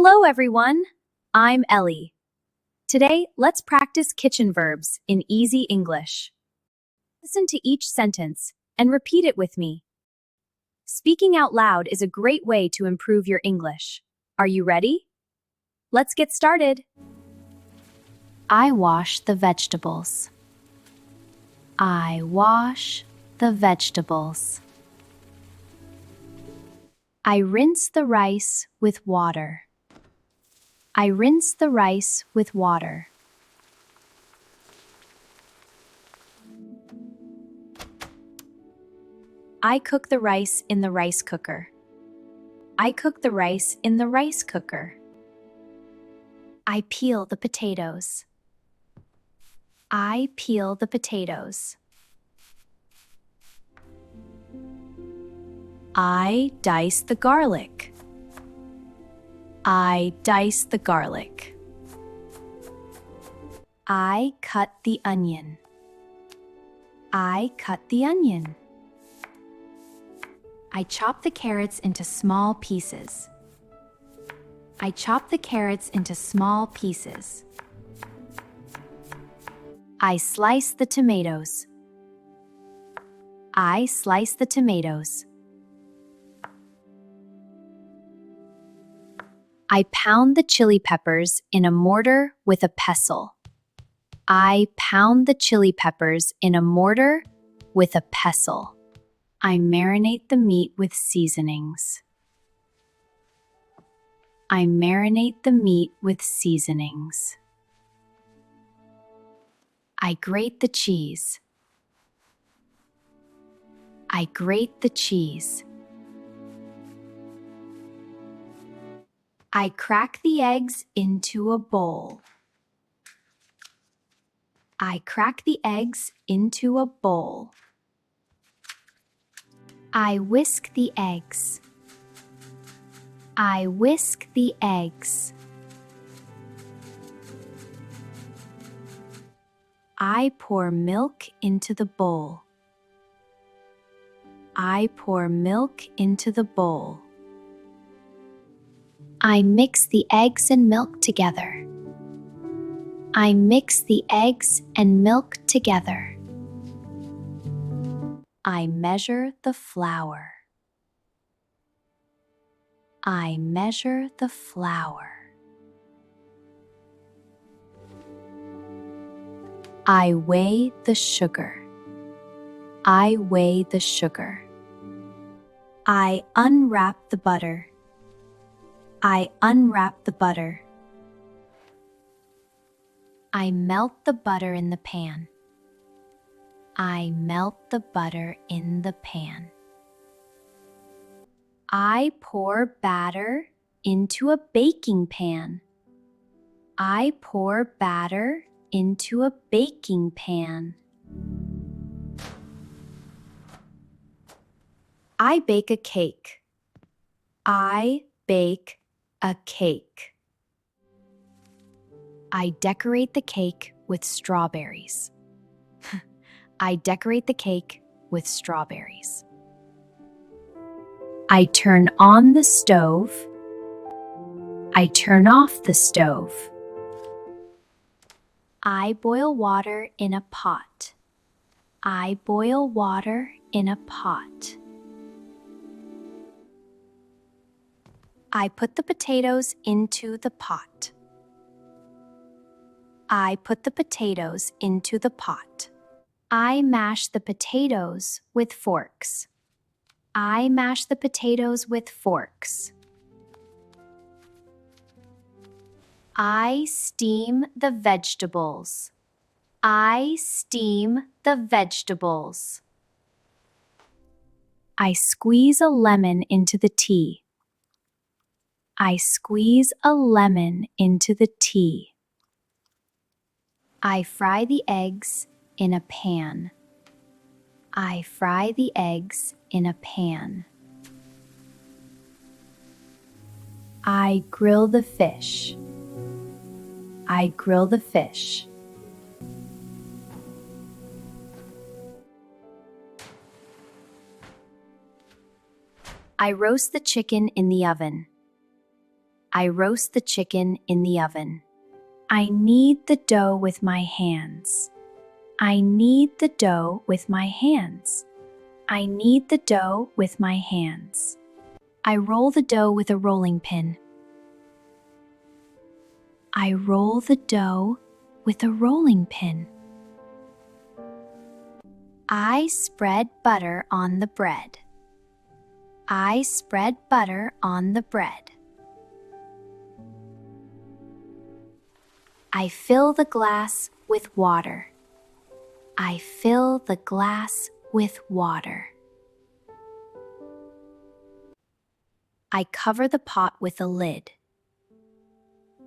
Hello, everyone. I'm Ellie. Today, let's practice kitchen verbs in easy English. Listen to each sentence and repeat it with me. Speaking out loud is a great way to improve your English. Are you ready? Let's get started. I wash the vegetables. I wash the vegetables. I rinse the rice with water. I rinse the rice with water. I cook the rice in the rice cooker. I cook the rice in the rice cooker. I peel the potatoes. I peel the potatoes. I dice the garlic. I dice the garlic. I cut the onion. I cut the onion. I chop the carrots into small pieces. I chop the carrots into small pieces. I slice the tomatoes. I slice the tomatoes. I pound the chili peppers in a mortar with a pestle. I pound the chili peppers in a mortar with a pestle. I marinate the meat with seasonings. I marinate the meat with seasonings. I grate the cheese. I grate the cheese. I crack the eggs into a bowl. I crack the eggs into a bowl. I whisk the eggs. I whisk the eggs. I pour milk into the bowl. I pour milk into the bowl. I mix the eggs and milk together. I mix the eggs and milk together. I measure the flour. I measure the flour. I weigh the sugar. I weigh the sugar. I unwrap the butter. I unwrap the butter. I melt the butter in the pan. I melt the butter in the pan. I pour batter into a baking pan. I pour batter into a baking pan. I bake a cake. I bake a cake. I decorate the cake with strawberries. I decorate the cake with strawberries. I turn on the stove. I turn off the stove. I boil water in a pot. I boil water in a pot. I put the potatoes into the pot. I put the potatoes into the pot. I mash the potatoes with forks. I mash the potatoes with forks. I steam the vegetables. I steam the vegetables. I squeeze a lemon into the tea. I squeeze a lemon into the tea. I fry the eggs in a pan. I fry the eggs in a pan. I grill the fish. I grill the fish. I roast the chicken in the oven. I roast the chicken in the oven. I knead the dough with my hands. I knead the dough with my hands. I knead the dough with my hands. I roll the dough with a rolling pin. I roll the dough with a rolling pin. I spread butter on the bread. I spread butter on the bread. I fill the glass with water. I fill the glass with water. I cover the pot with a lid.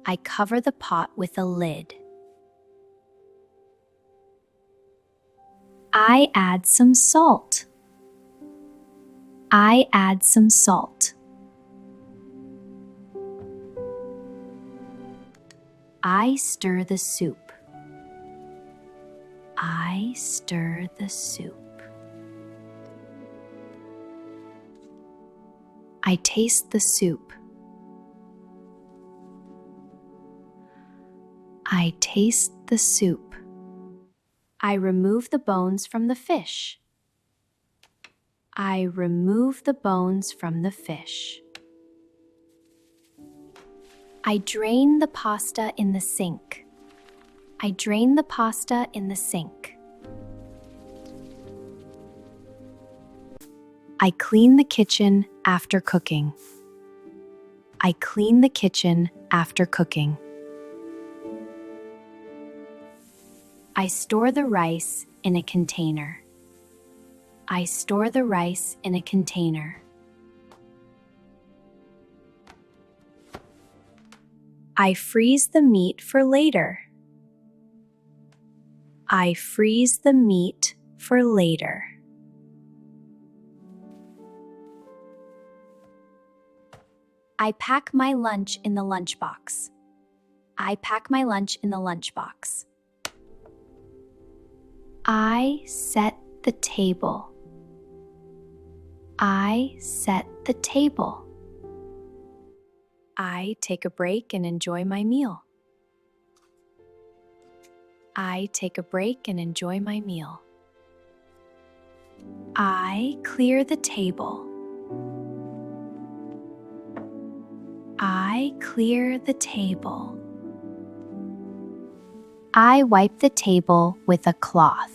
I cover the pot with a lid. I add some salt. I add some salt. I stir the soup. I stir the soup. I taste the soup. I taste the soup. I remove the bones from the fish. I remove the bones from the fish. I drain the pasta in the sink. I drain the pasta in the sink. I clean the kitchen after cooking. I clean the kitchen after cooking. I store the rice in a container. I store the rice in a container. I freeze the meat for later. I freeze the meat for later. I pack my lunch in the lunchbox. I pack my lunch in the lunchbox. I set the table. I set the table. I take a break and enjoy my meal. I take a break and enjoy my meal. I clear the table. I clear the table. I wipe the table with a cloth.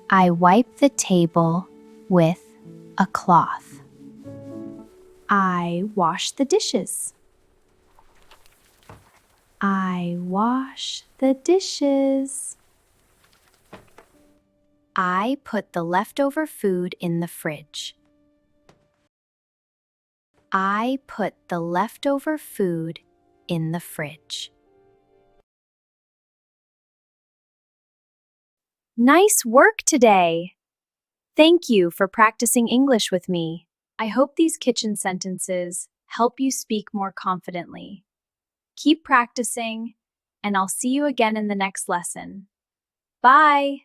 I wipe the table with a cloth. I wash the dishes. I wash the dishes. I put the leftover food in the fridge. I put the leftover food in the fridge. Nice work today! Thank you for practicing English with me. I hope these kitchen sentences help you speak more confidently. Keep practicing, and I'll see you again in the next lesson. Bye!